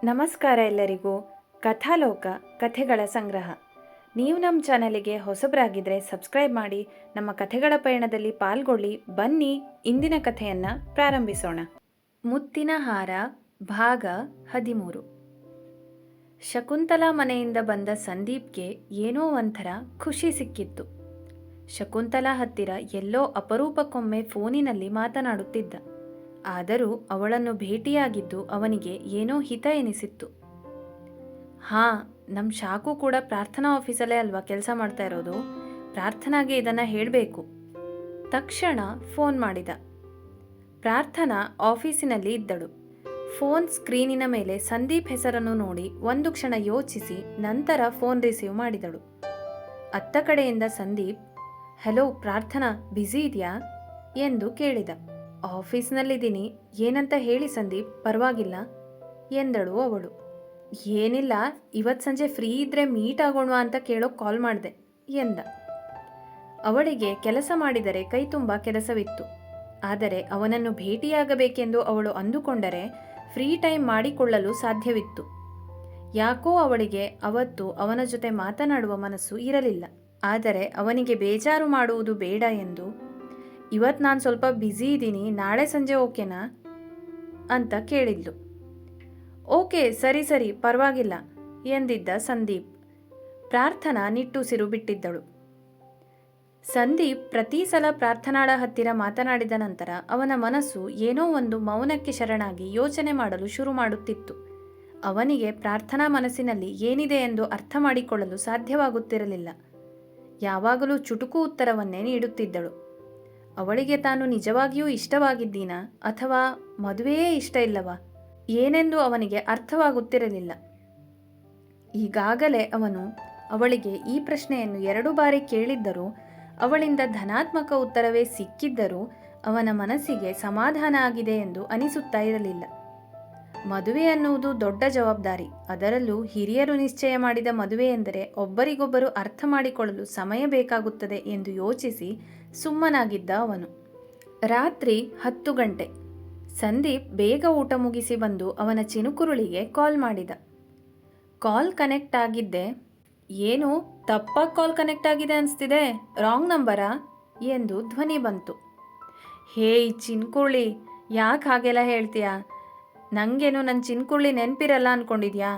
ನಮಸ್ಕಾರ ಎಲ್ಲರಿಗೂ. ಕಥಾಲೋಕ ಕಥೆಗಳ ಸಂಗ್ರಹ. ನೀವು ನಮ್ಮ ಚಾನಲಿಗೆ ಹೊಸಬರಾಗಿದ್ದರೆ ಸಬ್ಸ್ಕ್ರೈಬ್ ಮಾಡಿ, ನಮ್ಮ ಕಥೆಗಳ ಪಯಣದಲ್ಲಿ ಪಾಲ್ಗೊಳ್ಳಿ. ಬನ್ನಿ ಇಂದಿನ ಕಥೆಯನ್ನು ಪ್ರಾರಂಭಿಸೋಣ. ಮುತ್ತಿನ ಹಾರ ಭಾಗ 13. ಶಕುಂತಲಾ ಮನೆಯಿಂದ ಬಂದ ಸಂದೀಪ್ಗೆ ಏನೋ ಒಂಥರ ಖುಷಿ ಸಿಕ್ಕಿತ್ತು. ಶಕುಂತಲಾ ಹತ್ತಿರ ಎಲ್ಲೋ ಅಪರೂಪಕ್ಕೊಮ್ಮೆ ಫೋನಿನಲ್ಲಿ ಮಾತನಾಡುತ್ತಿದ್ದ. ಆದರೂ ಅವಳನ್ನು ಭೇಟಿಯಾಗಿದ್ದು ಅವನಿಗೆ ಏನೋ ಹಿತ ಎನಿಸಿತ್ತು. ಹಾಂ, ನಮ್ಮ ಶಾಕು ಕೂಡ ಪ್ರಾರ್ಥನಾ ಆಫೀಸಲ್ಲೇ ಅಲ್ವಾ ಕೆಲಸ ಮಾಡ್ತಾ ಇರೋದು. ಪ್ರಾರ್ಥನಾಗೆ ಇದನ್ನು ಹೇಳಬೇಕು. ತಕ್ಷಣ ಫೋನ್ ಮಾಡಿದ. ಪ್ರಾರ್ಥನಾ ಆಫೀಸಿನಲ್ಲಿ ಇದ್ದಳು. ಫೋನ್ ಸ್ಕ್ರೀನಿನ ಮೇಲೆ ಸಂದೀಪ್ ಹೆಸರನ್ನು ನೋಡಿ ಒಂದು ಕ್ಷಣ ಯೋಚಿಸಿ ನಂತರ ಫೋನ್ ರಿಸೀವ್ ಮಾಡಿದಳು. ಅತ್ತ ಕಡೆಯಿಂದ ಸಂದೀಪ್, ಹಲೋ ಪ್ರಾರ್ಥನಾ, ಬ್ಯುಸಿ ಇದೆಯಾ ಎಂದು ಕೇಳಿದ. ಆಫೀಸ್ನಲ್ಲಿದ್ದೀನಿ, ಏನಂತ ಹೇಳಿ ಸಂದೀಪ್, ಪರವಾಗಿಲ್ಲ ಎಂದಳು ಅವಳು. ಏನಿಲ್ಲ, ಇವತ್ತು ಸಂಜೆ ಫ್ರೀ ಇದ್ದರೆ ಮೀಟ್ ಆಗೋಣ ಅಂತ ಕೇಳೋಕೆ ಕಾಲ್ ಮಾಡಿದೆ ಎಂದ. ಅವಳಿಗೆ ಕೆಲಸ ಮಾಡಿದರೆ ಕೈ ತುಂಬ ಕೆಲಸವಿತ್ತು. ಆದರೆ ಅವನನ್ನು ಭೇಟಿಯಾಗಬೇಕೆಂದು ಅವಳು ಅಂದುಕೊಂಡರೆ ಫ್ರೀ ಟೈಮ್ ಮಾಡಿಕೊಳ್ಳಲು ಸಾಧ್ಯವಿತ್ತು. ಯಾಕೋ ಅವಳಿಗೆ ಅವತ್ತು ಅವನ ಜೊತೆ ಮಾತನಾಡುವ ಮನಸ್ಸು ಇರಲಿಲ್ಲ. ಆದರೆ ಅವನಿಗೆ ಬೇಜಾರು ಮಾಡುವುದು ಬೇಡ ಎಂದು, ಇವತ್ತು ನಾನು ಸ್ವಲ್ಪ ಬ್ಯುಸಿ ಇದ್ದೀನಿ, ನಾಳೆ ಸಂಜೆ ಓಕೆನಾ ಅಂತ ಕೇಳಿದ್ಲು. ಓಕೆ, ಸರಿ ಸರಿ, ಪರವಾಗಿಲ್ಲ ಎಂದಿದ್ದ ಸಂದೀಪ್. ಪ್ರಾರ್ಥನಾ ನಿಟ್ಟುಸಿರು ಬಿಟ್ಟಿದ್ದಳು. ಸಂದೀಪ್ ಪ್ರತಿ ಸಲ ಪ್ರಾರ್ಥನಾಳ ಹತ್ತಿರ ಮಾತನಾಡಿದ ನಂತರ ಅವನ ಮನಸ್ಸು ಏನೋ ಒಂದು ಮೌನಕ್ಕೆ ಶರಣಾಗಿ ಯೋಚನೆ ಮಾಡಲು ಶುರು ಮಾಡುತ್ತಿತ್ತು. ಅವನಿಗೆ ಪ್ರಾರ್ಥನಾ ಮನಸ್ಸಿನಲ್ಲಿ ಏನಿದೆ ಎಂದು ಅರ್ಥ ಮಾಡಿಕೊಳ್ಳಲು ಸಾಧ್ಯವಾಗುತ್ತಿರಲಿಲ್ಲ. ಯಾವಾಗಲೂ ಚುಟುಕು ಉತ್ತರವನ್ನೇ ನೀಡುತ್ತಿದ್ದಳು. ಅವಳಿಗೆ ತಾನು ನಿಜವಾಗಿಯೂ ಇಷ್ಟವಾಗಿದ್ದೀನಾ ಅಥವಾ ಮದುವೆಯೇ ಇಷ್ಟ ಇಲ್ಲವಾ ಏನೆಂದು ಅವನಿಗೆ ಅರ್ಥವಾಗುತ್ತಿರಲಿಲ್ಲ. ಈಗಾಗಲೇ ಅವನು ಅವಳಿಗೆ ಈ ಪ್ರಶ್ನೆಯನ್ನು 2 ಬಾರಿ ಕೇಳಿದ್ದರೂ ಅವಳಿಂದ ಧನಾತ್ಮಕ ಉತ್ತರವೇ ಸಿಕ್ಕಿದ್ದರೂ ಅವನ ಮನಸ್ಸಿಗೆ ಸಮಾಧಾನ ಆಗಿದೆ ಎಂದು ಅನಿಸುತ್ತಾ ಇರಲಿಲ್ಲ. ಮದುವೆ ಅನ್ನುವುದು ದೊಡ್ಡ ಜವಾಬ್ದಾರಿ. ಅದರಲ್ಲೂ ಹಿರಿಯರು ನಿಶ್ಚಯ ಮಾಡಿದ ಮದುವೆ ಎಂದರೆ ಒಬ್ಬರಿಗೊಬ್ಬರು ಅರ್ಥ ಮಾಡಿಕೊಳ್ಳಲು ಸಮಯ ಬೇಕಾಗುತ್ತದೆ ಎಂದು ಯೋಚಿಸಿ ಸುಮ್ಮನಾಗಿದ್ದ ಅವನು. ರಾತ್ರಿ 10 ಗಂಟೆ. ಸಂದೀಪ್ ಬೇಗ ಊಟ ಮುಗಿಸಿ ಬಂದು ಅವನ ಚಿನುಕುರುಳಿಗೆ ಕಾಲ್ ಮಾಡಿದ. ಕಾಲ್ ಕನೆಕ್ಟ್ ಆಗಿದ್ದೆ. ಏನು ತಪ್ಪಾಗಿ ಕಾಲ್ ಕನೆಕ್ಟ್ ಆಗಿದೆ ಅನಿಸ್ತಿದೆ, ರಾಂಗ್ ನಂಬರಾ ಎಂದು ಧ್ವನಿ ಬಂತು. ಹೇಯ್ ಚಿನ್ಕುರುಳಿ, ಯಾಕೆ ಹಾಗೆಲ್ಲ ಹೇಳ್ತೀಯಾ? ನನಗೇನು ನನ್ನ ಚಿನ್ಕುರುಳಿ ನೆನಪಿರಲ್ಲ ಅಂದ್ಕೊಂಡಿದ್ಯಾ?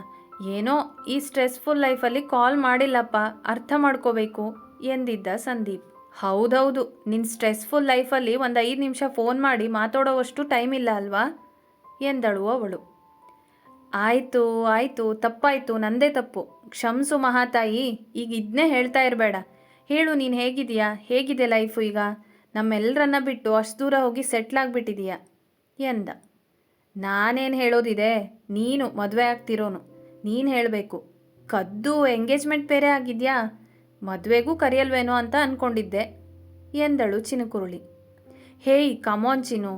ಏನೋ ಈ ಸ್ಟ್ರೆಸ್ಫುಲ್ ಲೈಫಲ್ಲಿ ಕಾಲ್ ಮಾಡಿಲ್ಲಪ್ಪ, ಅರ್ಥ ಮಾಡ್ಕೋಬೇಕು ಎಂದಿದ್ದ ಸಂದೀಪ್. ಹೌದೌದು, ನಿನ್ನ ಸ್ಟ್ರೆಸ್ಫುಲ್ ಲೈಫಲ್ಲಿ ಒಂದು 5 ನಿಮಿಷ ಫೋನ್ ಮಾಡಿ ಮಾತಾಡೋವಷ್ಟು ಟೈಮ್ ಇಲ್ಲ ಅಲ್ವಾ ಎಂದಳು ಅವಳು. ಆಯಿತು ಆಯಿತು, ತಪ್ಪಾಯಿತು, ನಂದೇ ತಪ್ಪು, ಕ್ಷಮಿಸು ಮಹಾತಾಯಿ. ಈಗ ಇದನ್ನೇ ಹೇಳ್ತಾ ಇರಬೇಡ. ಹೇಳು, ನೀನು ಹೇಗಿದೆಯಾ? ಹೇಗಿದೆ ಲೈಫು ಈಗ? ನಮ್ಮೆಲ್ಲರನ್ನ ಬಿಟ್ಟು ಅಷ್ಟು ದೂರ ಹೋಗಿ ಸೆಟ್ಲಾಗ್ಬಿಟ್ಟಿದೀಯಾ ಎಂದ. ನಾನೇನು ಹೇಳೋದಿದೆ, ನೀನು ಮದುವೆ ಆಗ್ತಿರೋನು, ನೀನು ಹೇಳಬೇಕು. ಕದ್ದು ಎಂಗೇಜ್ಮೆಂಟ್ ಬೇರೆ ಆಗಿದೆಯಾ? ಮದುವೆಗೂ ಕರೆಯಲ್ವೇನೋ ಅಂತ ಅಂದ್ಕೊಂಡಿದ್ದೆ ಎಂದಳು ಚಿನುಕುರುಳಿ. ಹೇಯ್ ಕಮಾನ್ ಚಿನ್ನು,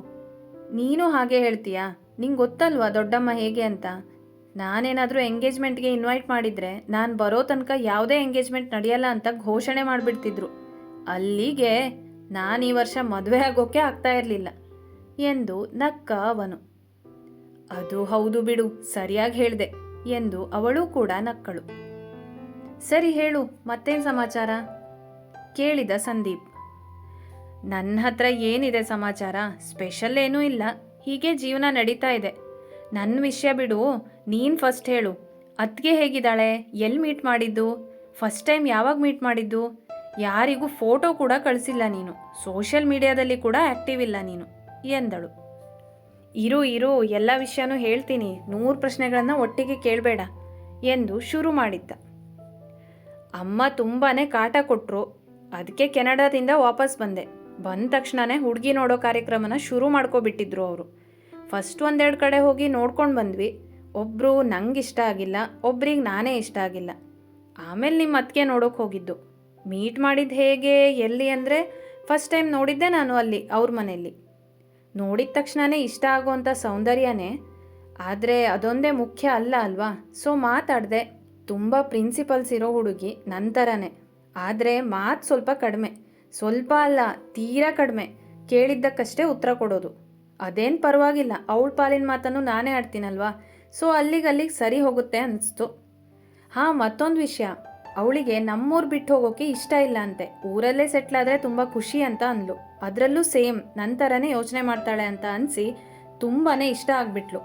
ನೀನು ಹಾಗೆ ಹೇಳ್ತೀಯಾ? ನಿಂಗೆ ಗೊತ್ತಲ್ವಾ ದೊಡ್ಡಮ್ಮ ಹೇಗೆ ಅಂತ. ನಾನೇನಾದರೂ ಎಂಗೇಜ್ಮೆಂಟ್ಗೆ ಇನ್ವೈಟ್ ಮಾಡಿದರೆ ನಾನು ಬರೋ ತನಕ ಯಾವುದೇ ಎಂಗೇಜ್ಮೆಂಟ್ ನಡೆಯಲ್ಲ ಅಂತ ಘೋಷಣೆ ಮಾಡಿಬಿಡ್ತಿದ್ರು. ಅಲ್ಲಿಗೆ ನಾನು ಈ ವರ್ಷ ಮದುವೆ ಆಗೋಕ್ಕೆ ಆಗ್ತಾ ಇರಲಿಲ್ಲ ಎಂದು ನಕ್ಕ ಅವನು. ಅದು ಹೌದು ಬಿಡು, ಸರಿಯಾಗಿ ಹೇಳಿದೆ ಎಂದು ಅವಳು ಕೂಡ ನಕ್ಕಳು. ಸರಿ ಹೇಳು, ಮತ್ತೇನು ಸಮಾಚಾರ ಕೇಳಿದ ಸಂದೀಪ್. ನನ್ನ ಹತ್ರ ಏನಿದೆ ಸಮಾಚಾರ, ಸ್ಪೆಷಲ್ ಏನೂ ಇಲ್ಲ, ಹೀಗೆ ಜೀವನ ನಡೀತಾ ಇದೆ. ನನ್ನ ವಿಷಯ ಬಿಡು, ನೀನು ಫಸ್ಟ್ ಹೇಳು. ಅತ್ತಿಗೆ ಹೇಗಿದ್ದಾಳೆ? ಎಲ್ಲಿ ಮೀಟ್ ಮಾಡಿದ್ದು? ಫಸ್ಟ್ ಟೈಮ್ ಯಾವಾಗ ಮೀಟ್ ಮಾಡಿದ್ದು? ಯಾರಿಗೂ ಫೋಟೋ ಕೂಡ ಕಳಿಸಿಲ್ಲ ನೀನು, ಸೋಷಿಯಲ್ ಮೀಡಿಯಾದಲ್ಲಿ ಕೂಡ ಆ್ಯಕ್ಟಿವ್ ಇಲ್ಲ ನೀನು ಎಂದಳು. ಇರು ಎಲ್ಲ ವಿಷಯನೂ ಹೇಳ್ತೀನಿ, 100 ಪ್ರಶ್ನೆಗಳನ್ನು ಒಟ್ಟಿಗೆ ಕೇಳಬೇಡ ಎಂದು ಶುರು ಮಾಡಿದ್ದ. ಅಮ್ಮ ತುಂಬಾ ಕಾಟ ಕೊಟ್ಟರು, ಅದಕ್ಕೆ ಕೆನಡಾದಿಂದ ವಾಪಸ್ ಬಂದೆ. ಬಂದ ತಕ್ಷಣವೇ ಹುಡುಗಿ ನೋಡೋ ಕಾರ್ಯಕ್ರಮನ ಶುರು ಮಾಡ್ಕೊಬಿಟ್ಟಿದ್ರು ಅವರು. ಫಸ್ಟ್ 1-2 ಕಡೆ ಹೋಗಿ ನೋಡ್ಕೊಂಡು ಬಂದ್ವಿ. ಒಬ್ಬರು ನಂಗೆ ಇಷ್ಟ ಆಗಿಲ್ಲ, ಒಬ್ರಿಗೆ ನಾನೇ ಇಷ್ಟ ಆಗಿಲ್ಲ. ಆಮೇಲೆ ನಿಮ್ಮ ಅತ್ತಿಗೆ ನೋಡೋಕೆ ಹೋಗಿದ್ದು. ಮೀಟ್ ಮಾಡಿದ್ದು ಹೇಗೆ, ಎಲ್ಲಿ ಅಂದರೆ ಫಸ್ಟ್ ಟೈಮ್ ನೋಡಿದ್ದೆ ನಾನು ಅಲ್ಲಿ ಅವ್ರ ಮನೆಯಲ್ಲಿ. ನೋಡಿದ ತಕ್ಷಣವೇ ಇಷ್ಟ ಆಗೋವಂಥ ಸೌಂದರ್ಯನೇ, ಆದರೆ ಅದೊಂದೇ ಮುಖ್ಯ ಅಲ್ಲ ಅಲ್ವಾ. ಸೊ ಮಾತಾಡಿದೆ. ತುಂಬ ಪ್ರಿನ್ಸಿಪಲ್ಸ್ ಇರೋ ಹುಡುಗಿ, ನಂತರನೇ. ಆದರೆ ಮಾತು ಸ್ವಲ್ಪ ಕಡಿಮೆ, ಸ್ವಲ್ಪ ಅಲ್ಲ ತೀರಾ ಕಡಿಮೆ. ಕೇಳಿದ್ದಕ್ಕಷ್ಟೇ ಉತ್ತರ ಕೊಡೋದು. ಅದೇನು ಪರವಾಗಿಲ್ಲ, ಅವಳ ಪಾಲಿನ ಮಾತನ್ನು ನಾನೇ ಆಡ್ತೀನಲ್ವಾ. ಸೊ ಅಲ್ಲಿಗೆ ಸರಿ ಹೋಗುತ್ತೆ ಅನಿಸ್ತು. ಹಾಂ, ಮತ್ತೊಂದು ವಿಷಯ, ಅವಳಿಗೆ ನಮ್ಮೂರು ಬಿಟ್ಟು ಹೋಗೋಕ್ಕೆ ಇಷ್ಟ ಇಲ್ಲ ಅಂತೆ. ಊರಲ್ಲೇ ಸೆಟ್ಲ್ ಆದರೆ ತುಂಬ ಖುಷಿ ಅಂತ ಅಂದ್ಲು. ಅದರಲ್ಲೂ ಸೇಮ್ ನನ್ನ ಥರನೇ ಯೋಚನೆ ಮಾಡ್ತಾಳೆ ಅಂತ ಅನಿಸಿ ತುಂಬಾ ಇಷ್ಟ ಆಗಿಬಿಟ್ಲು.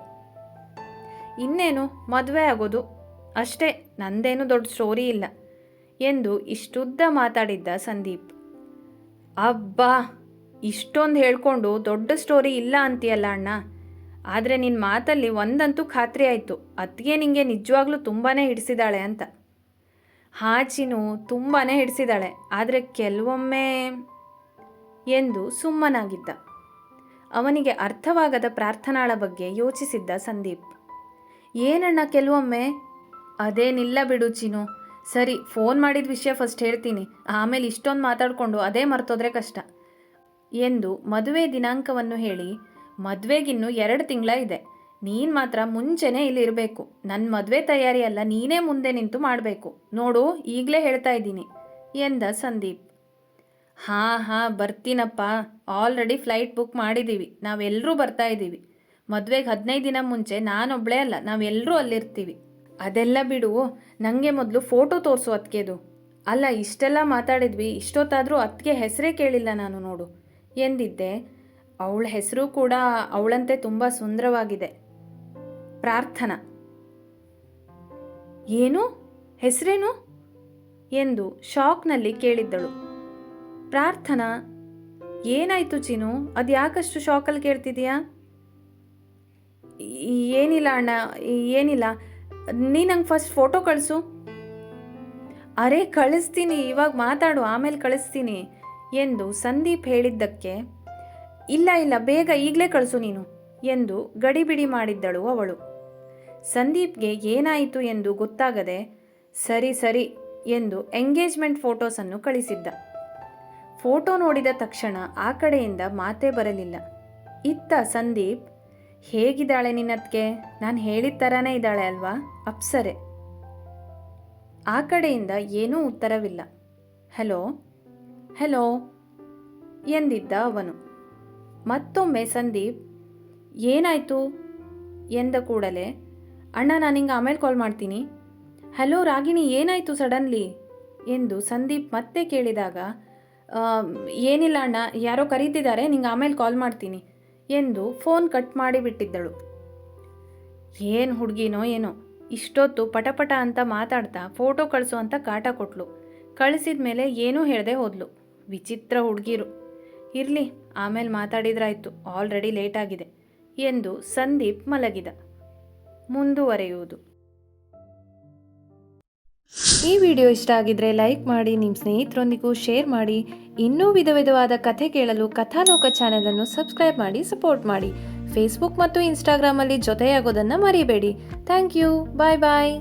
ಇನ್ನೇನು ಮದುವೆ ಆಗೋದು ಅಷ್ಟೇ, ನಂದೇನು ದೊಡ್ಡ ಸ್ಟೋರಿ ಇಲ್ಲ ಎಂದು ಇಷ್ಟುದ್ದ ಮಾತಾಡಿದ್ದ ಸಂದೀಪ್. ಅಬ್ಬಾ, ಇಷ್ಟೊಂದು ಹೇಳ್ಕೊಂಡು ದೊಡ್ಡ ಸ್ಟೋರಿ ಇಲ್ಲ ಅಂತೀಯಲ್ಲ ಅಣ್ಣ. ಆದರೆ ನಿನ್ನ ಮಾತಲ್ಲಿ ಒಂದಂತೂ ಖಾತ್ರಿ ಆಯಿತು, ಅತ್ತಿಗೆ ನಿಂಗೆ ನಿಜವಾಗ್ಲೂ ತುಂಬಾ ಹಿಡಿಸಿದಾಳೆ ಅಂತ. ಹಾಚಿನು ತುಂಬಾ ಹಿಡಿಸಿದಾಳೆ, ಆದರೆ ಕೆಲವೊಮ್ಮೆ ಎಂದು ಸುಮ್ಮನಾಗಿದ್ದ. ಅವನಿಗೆ ಅರ್ಥವಾಗದ ಪ್ರಾರ್ಥನಾಳ ಬಗ್ಗೆ ಯೋಚಿಸಿದ್ದ ಸಂದೀಪ್. ಏನಣ್ಣ ಕೆಲವೊಮ್ಮೆ? ಅದೇನಿಲ್ಲ ಬಿಡು ಚಿನ್ನು. ಸರಿ, ಫೋನ್ ಮಾಡಿದ ವಿಷಯ ಫಸ್ಟ್ ಹೇಳ್ತೀನಿ, ಆಮೇಲೆ ಇಷ್ಟೊಂದು ಮಾತಾಡಿಕೊಂಡು ಅದೇ ಮರ್ತೋದ್ರೆ ಕಷ್ಟ ಎಂದು ಮದುವೆ ದಿನಾಂಕವನ್ನು ಹೇಳಿ, ಮದುವೆಗಿನ್ನೂ 2 ತಿಂಗಳ ಇದೆ, ನೀನು ಮಾತ್ರ ಮುಂಚೆನೇ ಇಲ್ಲಿರಬೇಕು. ನನ್ನ ಮದುವೆ ತಯಾರಿ ಎಲ್ಲ ನೀನೇ ಮುಂದೆ ನಿಂತು ಮಾಡಬೇಕು ನೋಡು, ಈಗಲೇ ಹೇಳ್ತಾ ಇದ್ದೀನಿ ಎಂದ ಸಂದೀಪ್. ಹಾಂ ಬರ್ತೀನಪ್ಪ, ಆಲ್ರೆಡಿ ಫ್ಲೈಟ್ ಬುಕ್ ಮಾಡಿದ್ದೀವಿ, ನಾವೆಲ್ಲರೂ ಬರ್ತಾ ಇದ್ದೀವಿ. ಮದುವೆಗೆ 15 ದಿನ ಮುಂಚೆ ನಾನೊಬ್ಬಳೇ ಅಲ್ಲ, ನಾವೆಲ್ಲರೂ ಅಲ್ಲಿರ್ತೀವಿ. ಅದೆಲ್ಲ ಬಿಡು, ನನಗೆ ಮೊದಲು ಫೋಟೋ ತೋರಿಸು ಅತ್ತಿಗೆದು. ಅಲ್ಲ, ಇಷ್ಟೆಲ್ಲ ಮಾತಾಡಿದ್ವಿ, ಇಷ್ಟೊತ್ತಾದರೂ ಅತ್ತಿಗೆ ಹೆಸರೇ ಕೇಳಿಲ್ಲ ನಾನು ನೋಡು ಎಂದಿದ್ದೆ. ಅವಳ ಹೆಸರು ಕೂಡ ಅವಳಂತೆ ತುಂಬ ಸುಂದರವಾಗಿದೆ, ಪ್ರಾರ್ಥನಾ. ಏನು? ಹೆಸರೇನು ಎಂದು ಶಾಕ್ನಲ್ಲಿ ಕೇಳಿದ್ದಳು. ಪ್ರಾರ್ಥನಾ? ಏನಾಯಿತು ಚಿನ್ನು, ಅದು ಯಾಕಷ್ಟು ಶಾಕಲ್ಲಿ ಕೇಳ್ತಿದೀಯಾ? ಏನಿಲ್ಲ ಅಣ್ಣ, ಏನಿಲ್ಲ. ನೀ ನಂಗೆ ಫಸ್ಟ್ ಫೋಟೋ ಕಳಿಸು. ಅರೆ ಕಳಿಸ್ತೀನಿ, ಇವಾಗ ಮಾತಾಡು, ಆಮೇಲೆ ಕಳಿಸ್ತೀನಿ ಎಂದು ಸಂದೀಪ್ ಹೇಳಿದ್ದಕ್ಕೆ, ಇಲ್ಲ ಬೇಗ ಈಗಲೇ ಕಳಿಸು ನೀನು ಎಂದು ಗಡಿಬಿಡಿ ಮಾಡಿದ್ದಳು ಅವಳು. ಸಂದೀಪ್ಗೆ ಏನಾಯಿತು ಎಂದು ಗೊತ್ತಾಗದೆ ಸರಿ ಎಂದು ಎಂಗೇಜ್ಮೆಂಟ್ ಫೋಟೋಸನ್ನು ಕಳಿಸಿದ್ದ. ಫೋಟೋ ನೋಡಿದ ತಕ್ಷಣ ಆ ಕಡೆಯಿಂದ ಮಾತೇ ಬರಲಿಲ್ಲ. ಇತ್ತ ಸಂದೀಪ್, ಹೇಗಿದ್ದಾಳೆ ನಿನ್ನತ್ಗೆ? ನಾನು ಹೇಳಿದ ಥರನೇ ಇದ್ದಾಳೆ ಅಲ್ವಾ, ಅಪ್ಸರೆ. ಆ ಕಡೆಯಿಂದ ಏನೂ ಉತ್ತರವಿಲ್ಲ. ಹೆಲೋ ಎಂದಿದ್ದ ಅವನು. ಮತ್ತೊಮ್ಮೆ ಸಂದೀಪ್ ಏನಾಯಿತು ಎಂದ ಕೂಡಲೇ, ಅಣ್ಣ ನಾನು ಹಿಂಗೆ ಆಮೇಲೆ ಕಾಲ್ ಮಾಡ್ತೀನಿ. ಹಲೋ ರಾಗಿಣಿ, ಏನಾಯಿತು ಸಡನ್ಲಿ ಎಂದು ಸಂದೀಪ್ ಮತ್ತೆ ಕೇಳಿದಾಗ, ಏನಿಲ್ಲ ಅಣ್ಣ, ಯಾರೋ ಕರೀತಿದ್ದಾರೆ, ನಿಂಗೆ ಆಮೇಲೆ ಕಾಲ್ ಮಾಡ್ತೀನಿ ಎಂದು ಫೋನ್ ಕಟ್ ಮಾಡಿಬಿಟ್ಟಿದ್ದಳು. ಏನು ಹುಡುಗಿನೋ ಏನೋ, ಇಷ್ಟೊತ್ತು ಪಟಪಟ ಅಂತ ಮಾತಾಡ್ತಾ ಫೋಟೋ ಕಳಿಸು ಅಂತ ಕಾಟ ಕೊಟ್ಲು. ಕಳಿಸಿದ ಮೇಲೆ ಏನೂ ಹೇಳದೆ ಹೋದ್ಲು. ವಿಚಿತ್ರ ಹುಡುಗಿರು. ಇರಲಿ, ಆಮೇಲೆ ಮಾತಾಡಿದ್ರಾಯ್ತು, ಆಲ್ರೆಡಿ ಲೇಟಾಗಿದೆ ಎಂದು ಸಂದೀಪ್ ಮಲಗಿದ. ಮುಂದುವರೆಯುವುದು. ಈ ವಿಡಿಯೋ ಇಷ್ಟ ಆಗಿದ್ರೆ ಲೈಕ್ ಮಾಡಿ, ನಿಮ್ಮ ಸ್ನೇಹಿತರೊಂದಿಗೂ ಶೇರ್ ಮಾಡಿ. ಇನ್ನೂ ವಿಧವಾದ ಕಥೆ ಕೇಳಲು ಕಥಾಲೋಕ ಚಾನೆಲನ್ನು ಸಬ್ಸ್ಕ್ರೈಬ್ ಮಾಡಿ ಸಪೋರ್ಟ್ ಮಾಡಿ. ಫೇಸ್ಬುಕ್ ಮತ್ತು ಇನ್ಸ್ಟಾಗ್ರಾಮಲ್ಲಿ ಜೊತೆಯಾಗೋದನ್ನು ಮರಿಬೇಡಿ. Thank you. ಬಾಯ್.